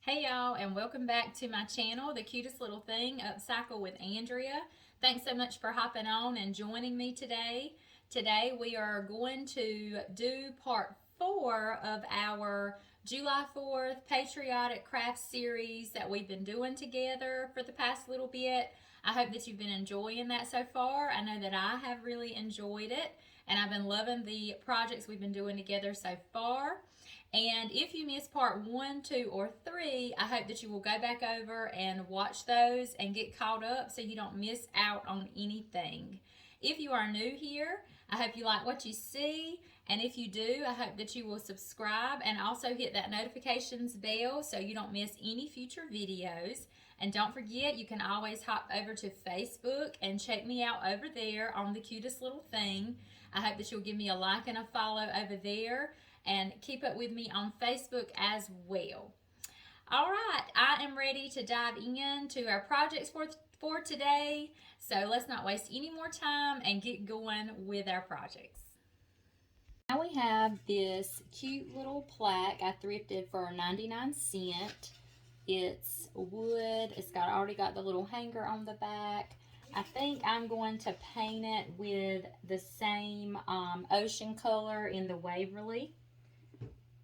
Hey y'all, and welcome back to my channel, The Cutest Little Thing, Upcycle with Andrea. Thanks so much for hopping on and joining me today. Today we are going to do part 4 of our July 4th Patriotic Craft Series that we've been doing together for the past little bit. I hope that you've been enjoying that so far. I know that I have really enjoyed it, and I've been loving the projects we've been doing together so far. And if you missed part 1, 2, or 3, I hope that you will go back over and watch those and get caught up so you don't miss out on anything. If you are new here, I hope you like what you see. And if you do, I hope that you will subscribe and also hit that notifications bell so you don't miss any future videos. And don't forget, you can always hop over to Facebook and check me out over there on The Cutest Little Thing. I hope that you'll give me a like and a follow over there, and keep up with me on Facebook as well. All right, I am ready to dive into our projects for today. So let's not waste any more time and get going with our projects. Now we have this cute little plaque I thrifted for 99¢. It's wood. It's already got the little hanger on the back. I think I'm going to paint it with the same ocean color in the Waverly.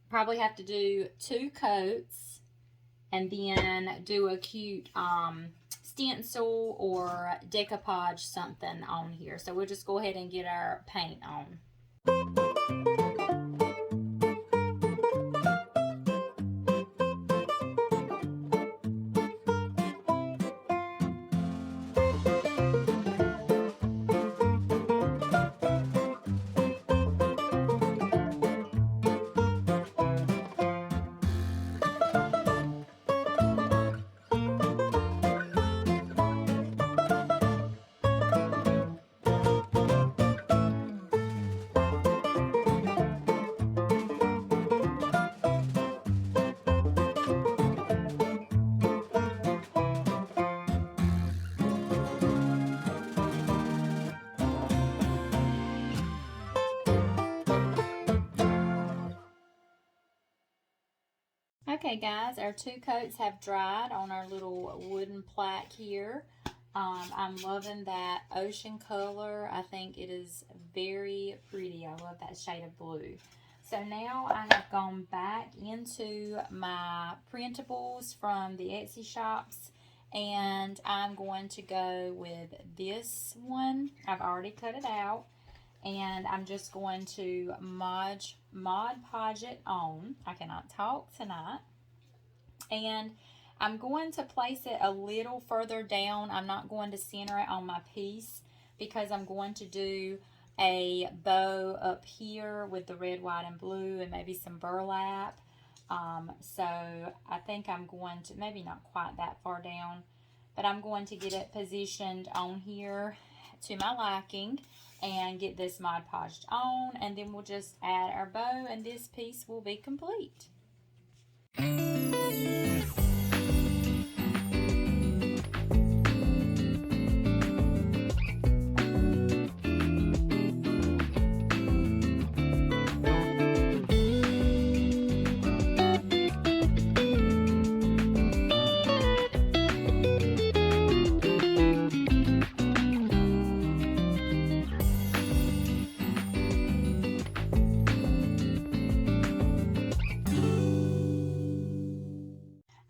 Probably have to do 2 coats and then do a cute stencil or decoupage something on here. So we'll just go ahead and get our paint on. Okay guys, our 2 coats have dried on our little wooden plaque here. I'm loving that ocean color. I think it is very pretty. I love that shade of blue. So now I have gone back into my printables from the Etsy shops, and I'm going to go with this one. I've already cut it out, and I'm just going to Mod Podge it on. I cannot talk tonight. And I'm going to place it a little further down. I'm not going to center it on my piece because I'm going to do a bow up here with the red, white, and blue and maybe some burlap. So I think I'm going to, maybe not quite that far down, but I'm going to get it positioned on here to my liking and get this Mod Podged on, and then we'll just add our bow and this piece will be complete.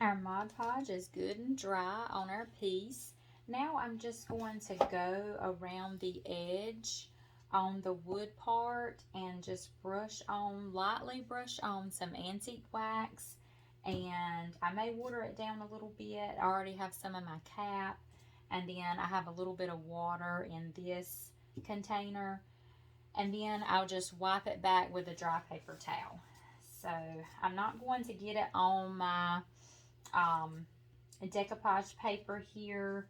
Our Mod Podge is good and dry on our piece. Now I'm just going to go around the edge on the wood part and just lightly brush on some antique wax. And I may water it down a little bit. I already have some in my cap. And then I have a little bit of water in this container. And then I'll just wipe it back with a dry paper towel. So I'm not going to get it on my decoupage paper here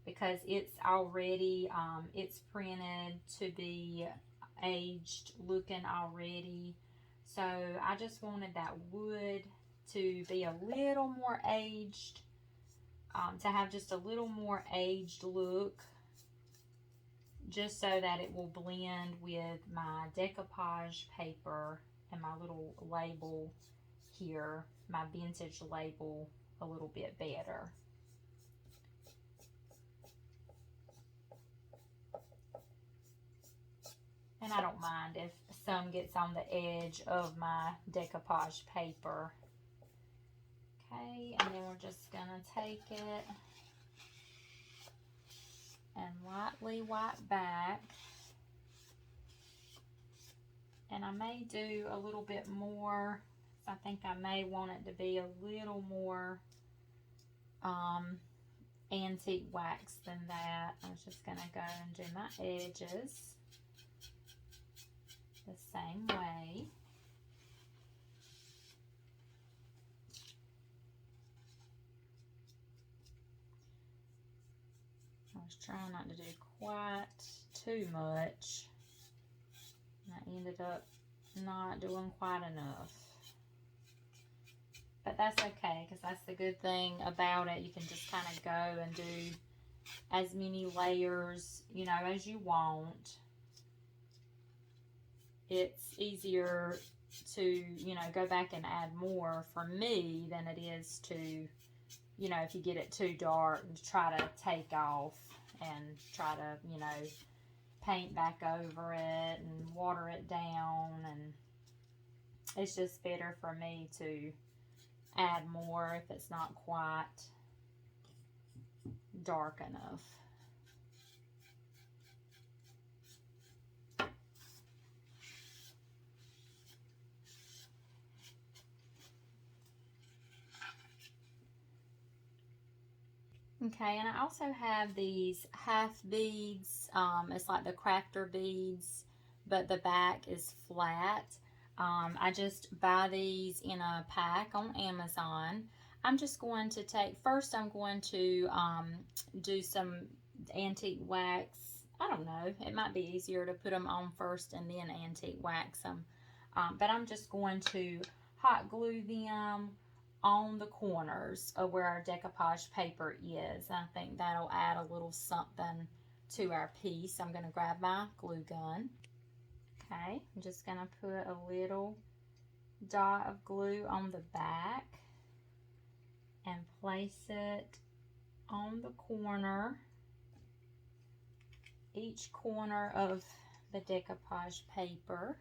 because it's already it's printed to be aged looking already. So I just wanted that wood to be a little more aged, to have just a little more aged look, just so that it will blend with my decoupage paper and my little label here, my vintage label a little bit better. And I don't mind if some gets on the edge of my decoupage paper. Okay, and then we're just gonna take it and lightly wipe back. And I may do a little bit more. I think I may want it to be a little more antique wax than that. I'm just gonna go and do my edges the same way. I was trying not to do quite too much, and I ended up not doing quite enough. But that's okay, because that's the good thing about it. You can just kind of go and do as many layers, you know, as you want. It's easier to, you know, go back and add more for me than it is to, you know, if you get it too dark and try to take off and try to, you know, paint back over it and water it down. And it's just better for me to add more if it's not quite dark enough. Okay, and I also have these half beads. It's like the crafter beads, but the back is flat. I just buy these in a pack on Amazon. I'm just going to take, first I'm going to do some antique wax. I don't know, it might be easier to put them on first and then antique wax them. But I'm just going to hot glue them on the corners of where our decoupage paper is. I think that'll add a little something to our piece. I'm going to grab my glue gun. Okay, I'm just going to put a little dot of glue on the back and place it on the corner, each corner of the decoupage paper.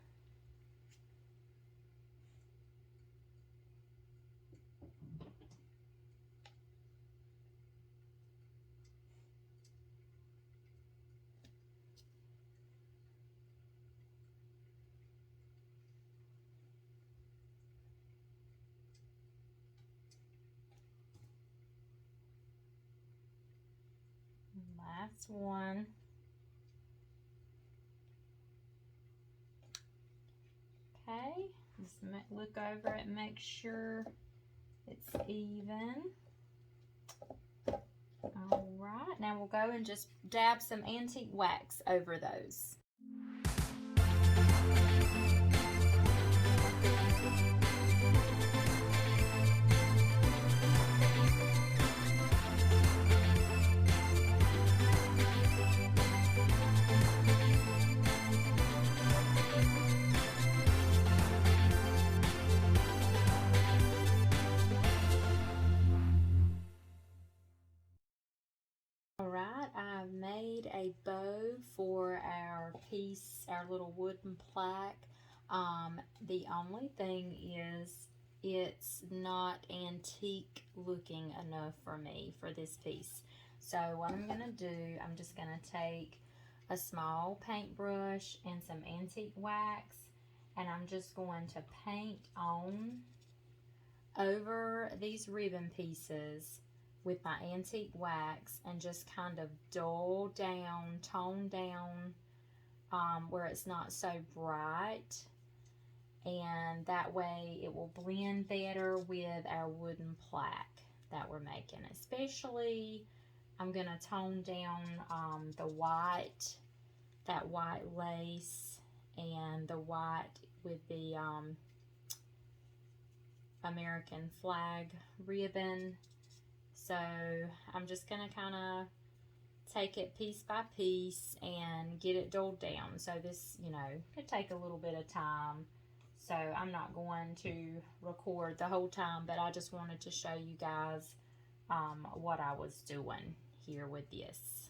Last one. Okay, just look over it and make sure it's even. All right, now we'll go and just dab some antique wax over those. I've made a bow for our piece, our little wooden plaque. The only thing is it's not antique looking enough for me for this piece. So what I'm going to do, I'm just going to take a small paintbrush and some antique wax, and I'm just going to paint on over these ribbon pieces with my antique wax and just kind of dull down, tone down where it's not so bright, and that way it will blend better with our wooden plaque that we're making. Especially I'm going to tone down the white, that white lace, and the white with the American flag ribbon. So I'm just going to kind of take it piece by piece and get it dulled down. So this, you know, could take a little bit of time. So I'm not going to record the whole time, but I just wanted to show you guys what I was doing here with this.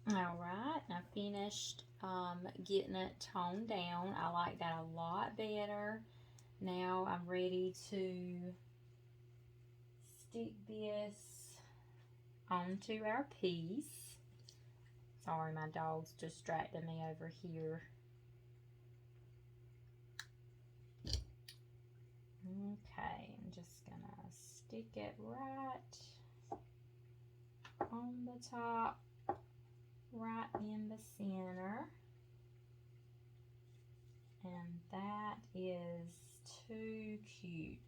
All right, I finished getting it toned down. I like that a lot better. Now I'm ready to stick this onto our piece. Sorry, my dog's distracting me over here. Okay, I'm just gonna stick it right on the top, right in the center. And that is too cute.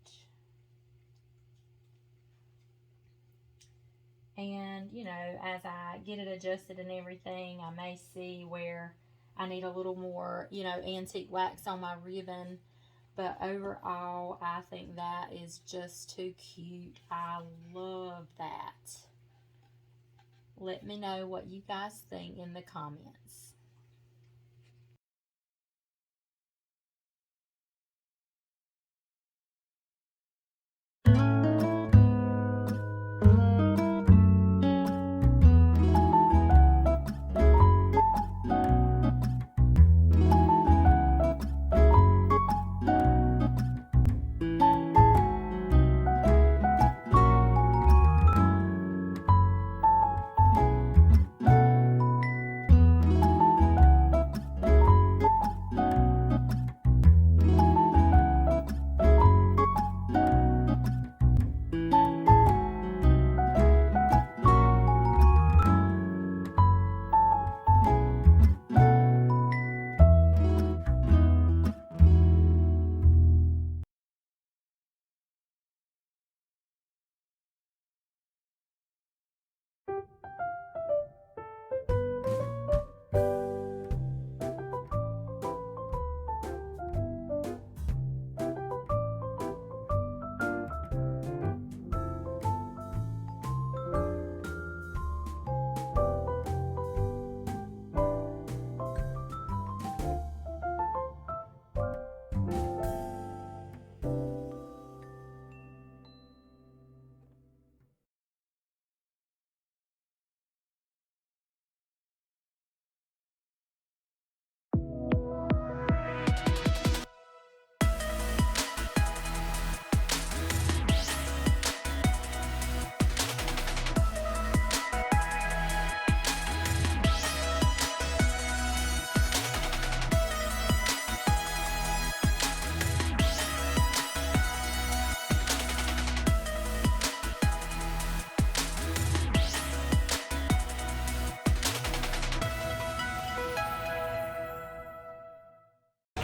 And, you know, as I get it adjusted and everything, I may see where I need a little more, you know, antique wax on my ribbon. But overall, I think that is just too cute. I love that. Let me know what you guys think in the comments.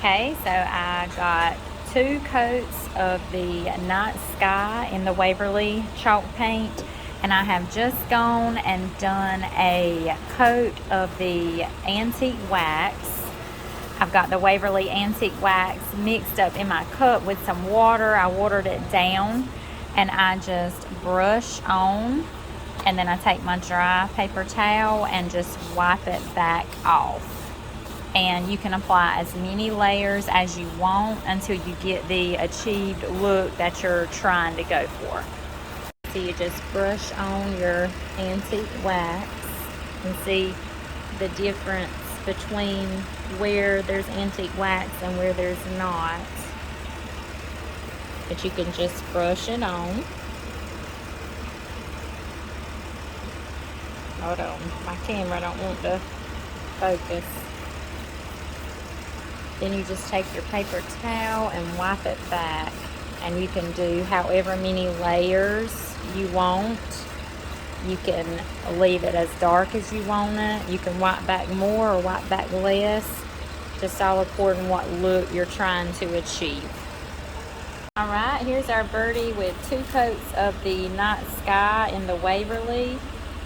Okay, so I got 2 coats of the Night Sky in the Waverly chalk paint, and I have just gone and done a coat of the antique wax. I've got the Waverly antique wax mixed up in my cup with some water. I watered it down, and I just brush on, and then I take my dry paper towel and just wipe it back off. And you can apply as many layers as you want until you get the achieved look that you're trying to go for. So you just brush on your antique wax and see the difference between where there's antique wax and where there's not. But you can just brush it on. Hold on, my camera don't want to focus. Then you just take your paper towel and wipe it back, and you can do however many layers you want. You can leave it as dark as you want it. You can wipe back more or wipe back less, just all according to what look you're trying to achieve. All right, here's our birdie with 2 coats of the Night Sky in the Waverly,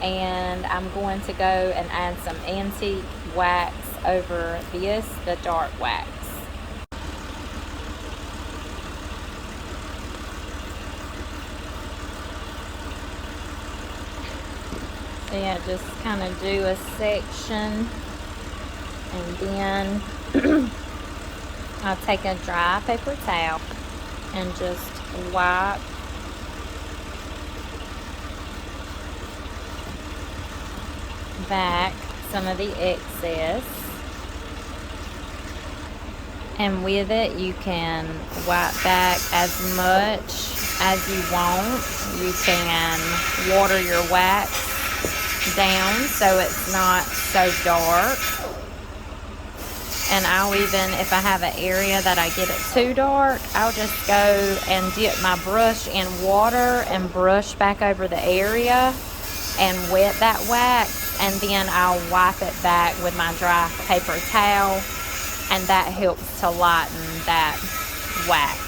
and I'm going to go and add some antique wax over this, the dark wax. So yeah, just kind of do a section and then I'll take a dry paper towel and just wipe back some of the excess. And with it, you can wipe back as much as you want. You can water your wax down so it's not so dark. And I'll even, if I have an area that I get it too dark, I'll just go and dip my brush in water and brush back over the area and wet that wax, and then I'll wipe it back with my dry paper towel, and that helps to lighten that wax.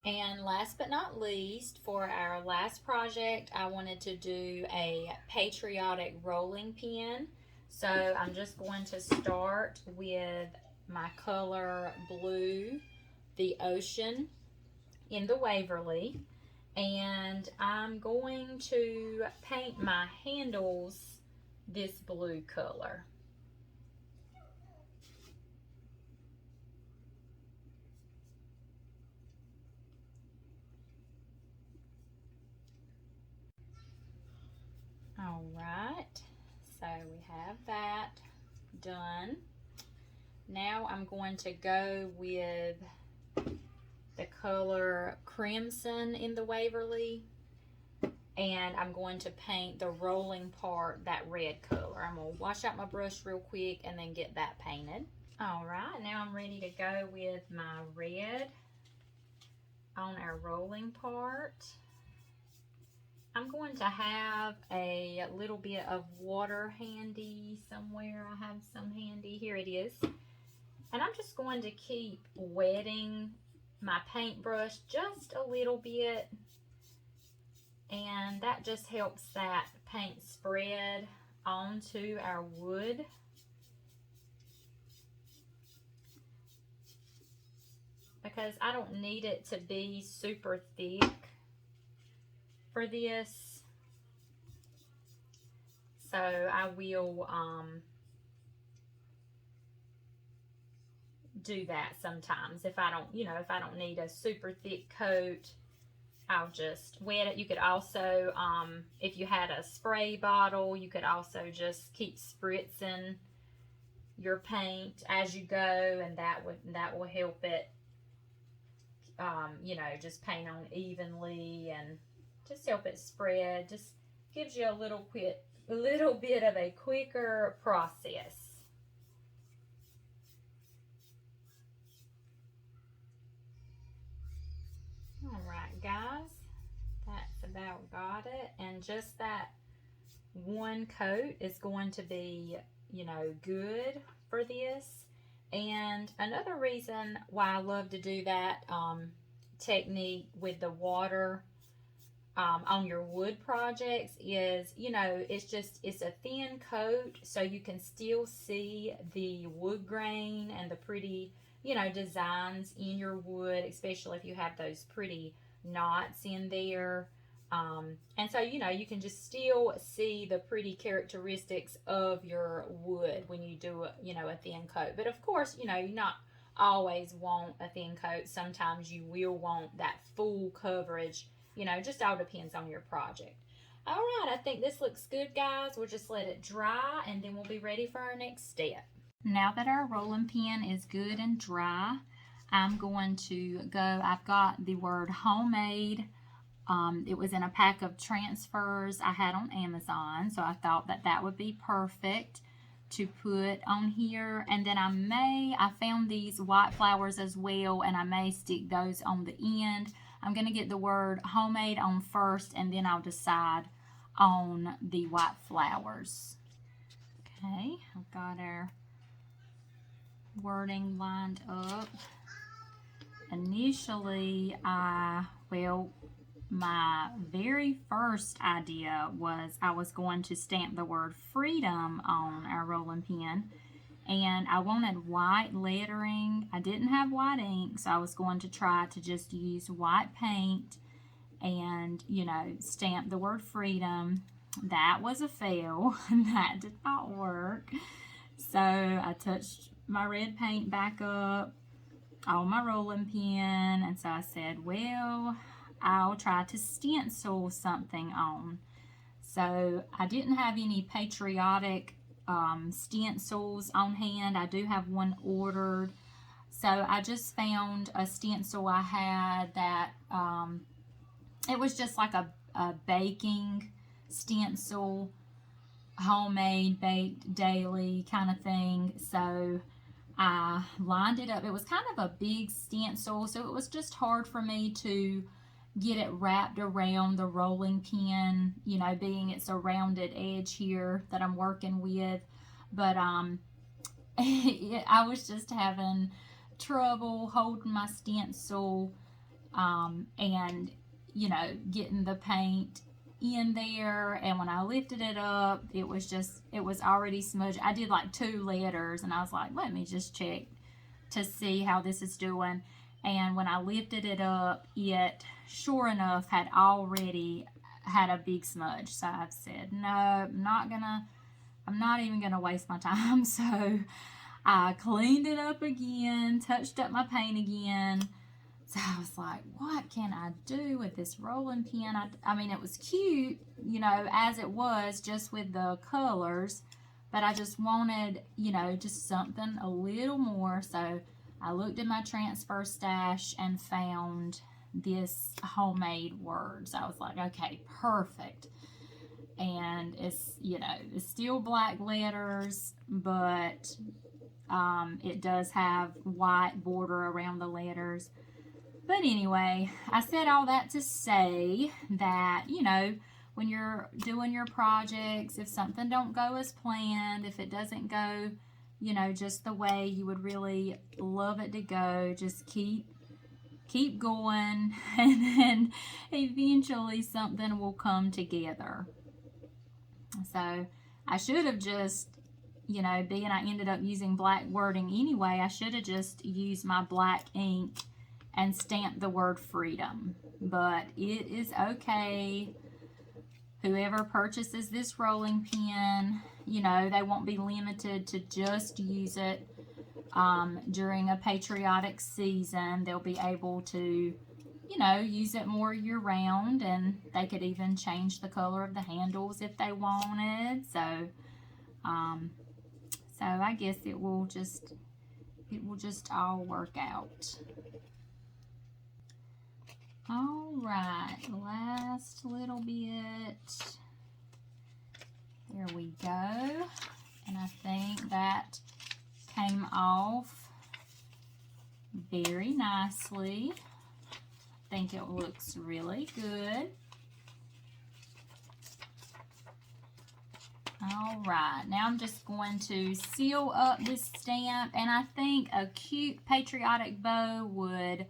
And last but not least, for our last project, I wanted to do a patriotic rolling pin. So I'm just going to start with my color blue, the ocean in the Waverly. And I'm going to paint my handles this blue color. All right, so we have that done. Now I'm going to go with the color crimson in the Waverly, and I'm going to paint the rolling part that red color. I'm going to wash out my brush real quick and then get that painted. All right, now I'm ready to go with my red on our rolling part. I'm going to have a little bit of water handy somewhere. I have some handy. Here it is. And I'm just going to keep wetting my paintbrush just a little bit. And that just helps that paint spread onto our wood. Because I don't need it to be super thick for this, so I will do that sometimes. If I don't, if I don't need a super thick coat, I'll just wet it. You could also, if you had a spray bottle, you could also just keep spritzing your paint as you go, and that will help it, just paint on evenly and just help it spread. Just gives you a little bit of a quicker process. All right, guys, that's about got it. And just that one coat is going to be, good for this. And another reason why I love to do that technique with the water on your wood projects is, it's a thin coat, so you can still see the wood grain and the pretty, you know, designs in your wood, especially if you have those pretty knots in there. And so, you know, you can just still see the pretty characteristics of your wood when you do, you know, a thin coat. But of course, you know, you're not always want a thin coat. Sometimes you will want that full coverage. You know, just all depends on your project. All right, I think this looks good, guys. We'll just let it dry and then we'll be ready for our next step. Now that our rolling pin is good and dry, I'm going to go, I've got the word homemade. It was in a pack of transfers I had on Amazon, so I thought that that would be perfect to put on here. And then I found these white flowers as well, and I may stick those on the end. I'm going to get the word homemade on first, and then I'll decide on the white flowers. Okay, I've got our wording lined up. Initially, my very first idea was I was going to stamp the word freedom on our rolling pin, and I wanted white lettering. I didn't have white ink, so I was going to try to just use white paint and, you know, stamp the word freedom. That was a fail. That did not work. So I touched my red paint back up on my rolling pin, and so I said, well, I'll try to stencil something on. So I didn't have any patriotic stencils on hand. I do have one ordered. So I just found a stencil I had that it was just like a baking stencil, homemade, baked daily kind of thing. So I lined it up. It was kind of a big stencil, so it was just hard for me to get it wrapped around the rolling pin, you know, being it's a rounded edge here that I'm working with. But I was just having trouble holding my stencil and, you know, getting the paint in there. And when I lifted it up, it was already smudged. I did like 2 letters, and I was like, let me just check to see how this is doing. And when I lifted it up, it sure enough had already had a big smudge. So I've said, no, I'm not even gonna waste my time. So I cleaned it up again, touched up my paint again. So I was like, what can I do with this rolling pin? I mean, it was cute, you know, as it was, just with the colors, but I just wanted, you know, just something a little more. So I looked at my transfer stash and found this homemade words. I was like, okay, perfect. And it's, you know, it's still black letters, but it does have white border around the letters. But anyway, I said all that to say that, you know, when you're doing your projects, if something don't go as planned, if it doesn't go, you know, just the way you would really love it to go, just keep going, and then eventually something will come together. So I should have just, you know, being I ended up using black wording anyway, I should have just used my black ink and stamped the word freedom. But it is okay. Whoever purchases this rolling pin, you know, they won't be limited to just use it during a patriotic season. They'll be able to, you know, use it more year round, and they could even change the color of the handles if they wanted. So I guess it will just all work out. All right, last little bit. There we go. And I think that came off very nicely. I think it looks really good. All right, now I'm just going to seal up this stamp, and I think a cute patriotic bow would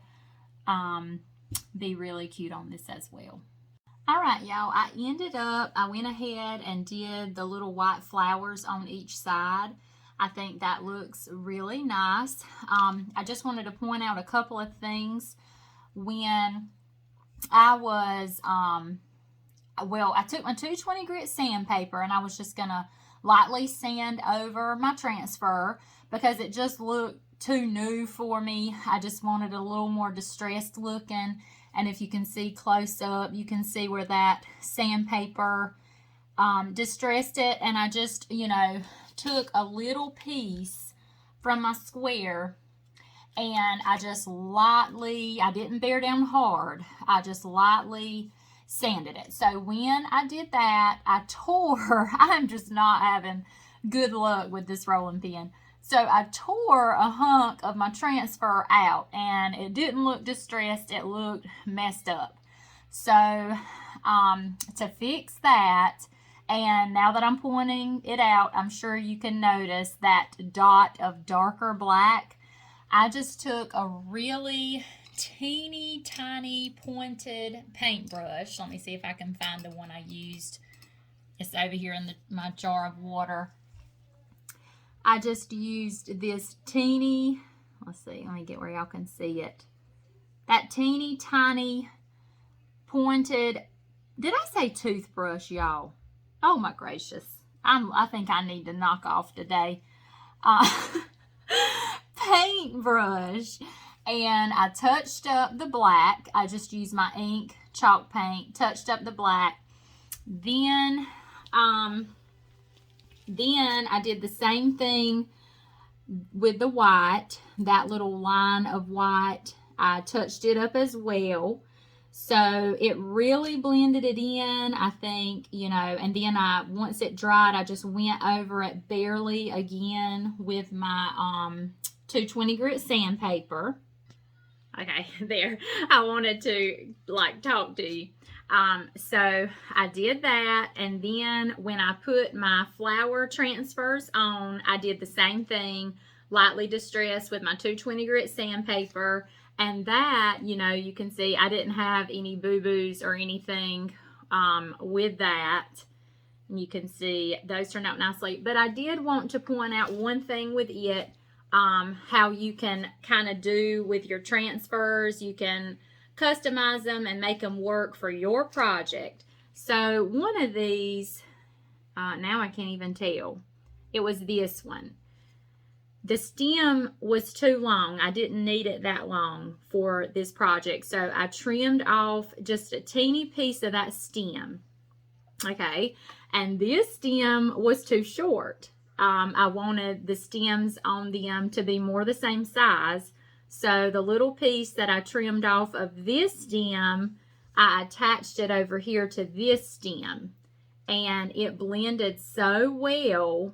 be really cute on this as well. All right, y'all, I went ahead and did the little white flowers on each side. I think that looks really nice. I just wanted to point out a couple of things. When I was, well, I took my 220 grit sandpaper and I was just going to lightly sand over my transfer because it just looked too new for me. I just wanted a little more distressed looking. And if you can see close up, you can see where that sandpaper distressed it. And I just, you know, took a little piece from my square and I just lightly, I didn't bear down hard, I just lightly sanded it. So when I did that, I tore, I'm just not having good luck with this rolling pin. So I tore a hunk of my transfer out and it didn't look distressed, it looked messed up. So to fix that, and now that I'm pointing it out, I'm sure you can notice that dot of darker black. I just took a really teeny tiny pointed paintbrush. Let me see if I can find the one I used. It's over here in my jar of water. I just used this teeny, let's see, let me get where y'all can see it. That teeny tiny pointed, did I say toothbrush, y'all? Oh my gracious. I think I need to knock off today. Paintbrush. And I touched up the black. I just used my ink, chalk paint, touched up the black. Then I did the same thing with the white. That little line of white, I touched it up as well. So it really blended it in, I think, you know, and then once it dried, I just went over it barely again with my 220 grit sandpaper. Okay, there. I wanted to, like, talk to you. So I did that, and then when I put my flower transfers on, I did the same thing, lightly distressed with my 220 grit sandpaper. And that, you know, you can see I didn't have any boo-boos or anything with that. And you can see those turned out nicely. But I did want to point out one thing with it, how you can kind of do with your transfers. You can customize them and make them work for your project. So one of these, now I can't even tell. It was this one. The stem was too long. I didn't need it that long for this project. So I trimmed off just a teeny piece of that stem. Okay. And this stem was too short. I wanted the stems on them to be more the same size. So the little piece that I trimmed off of this stem, I attached it over here to this stem. And it blended so well,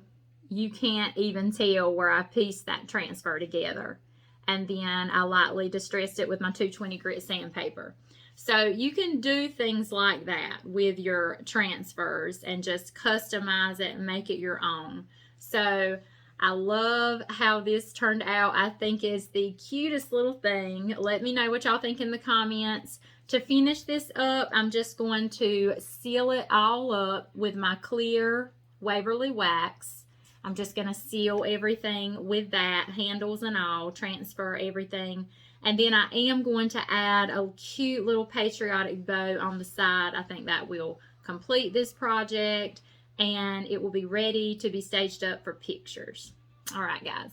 you can't even tell where I pieced that transfer together. And then I lightly distressed it with my 220 grit sandpaper. So you can do things like that with your transfers and just customize it and make it your own. So I love how this turned out. I think it's the cutest little thing. Let me know what y'all think in the comments. To finish this up, I'm just going to seal it all up with my clear Waverly wax. I'm just going to seal everything with that, handles and all, transfer everything. And then I am going to add a cute little patriotic bow on the side. I think that will complete this project and it will be ready to be staged up for pictures. All right, guys.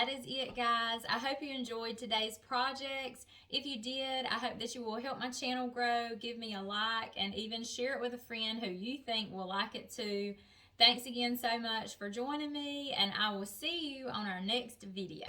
that is it, guys. I hope you enjoyed today's projects. If you did, I hope that you will help my channel grow, give me a like, and even share it with a friend who you think will like it too. Thanks again so much for joining me, and I will see you on our next video.